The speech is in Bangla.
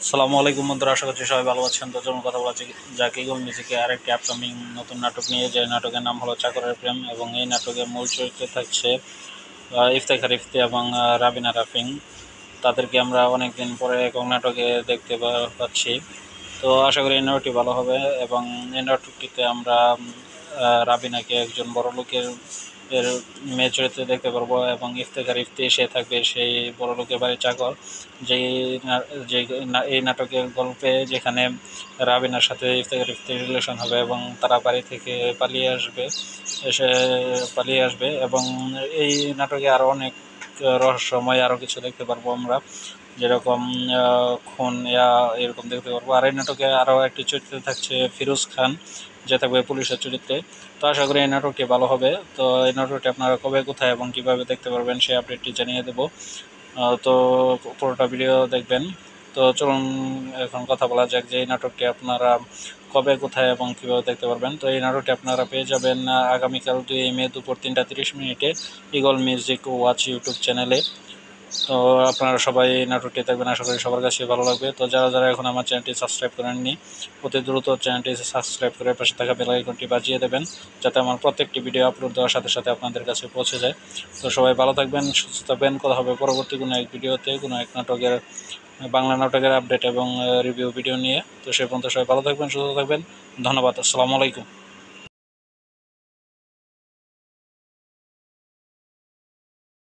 আসসালামু আলাইকুম বন্ধুরা, আশা করছি সবাই ভালো আছেন। তো যেমন কথা বলা যাক, ইগল মিউজিকে আরেকটি আপকামিং নতুন নাটক নিয়ে, যে নাটকের নাম হলো চাকরের প্রেম, এবং এই নাটকের মূল চরিত্রে থাকছে ইফতেখার ইফতি এবং রাবিনা রাফিং। তাদেরকে আমরা অনেক দিন পরে একক নাটকে দেখতে পাচ্ছি। তো আশা করি এই নাটকটি ভালো হবে, এবং এই নাটকটিতে আমরা রাবিনাকে একজন বড় লোকের এর মেয়ে চরিত্রে দেখতে পারবো, এবং ইফতেখার ইফতি সে থাকবে সেই বড় লোকের বাড়ির চাকর। যেই যে এই নাটকের গল্পে যেখানে রাবিনার সাথে ইফতেখার ইফতির রিলেশন হবে, এবং তারা বাড়ি থেকে এসে পালিয়ে আসবে, এবং এই নাটকে আরও অনেক রহস্যময় আরও কিছু দেখতে পারবো আমরা, যেরকম খুন এরকম দেখতে পারবো। আর এই নাটকে আরও একটি চরিত্রে থাকছে ফিরোজ খান, যে থাকবে পুলিশের চরিত্রে। তো আশা করি এই নাটকটি ভালো হবে। তো এই নাটকটি আপনারা কবে, কোথায় এবং কীভাবে দেখতে পারবেন সেই আপডেটটি জানিয়ে দেবো। তো পুরোটা ভিডিও দেখবেন। তো চলুন এখন কথা বলা যাক যে এই নাটকটি আপনারা কবে, কোথায় এবং কীভাবে দেখতে পারবেন। তো এই নাটকটি আপনারা পেয়ে যাবেন আগামীকাল 2 মে দুপুর 3টা 30 মিনিটে ইগল মিউজিক ওয়াচ ইউটিউব চ্যানেলে। তো আপনারা সবাই নাটকটি দেখবেন, আশা করি সবার কাছে ভালো লাগবে। তো যারা যারা এখন আমার চ্যানেলটি সাবস্ক্রাইব করেননি, অতি দ্রুত চ্যানেলটি সাবস্ক্রাইব করে পাশে থাকা বেল আইকনটি বাজিয়ে দেবেন, যাতে আমার প্রত্যেকটি ভিডিও আপলোড দেওয়ার সাথে সাথে আপনাদের কাছে পৌঁছে যায়। তো সবাই ভালো থাকবেন, সুস্থ থাকবেন। কথা হবে পরবর্তী কোনো এক ভিডিওতে, কোনো এক নাটকের, বাংলা নাটকের আপডেট এবং রিভিউ ভিডিও নিয়ে। তো সে পর্যন্ত সবাই ভালো থাকবেন, সুস্থ থাকবেন। ধন্যবাদ। আসসালামু আলাইকুম।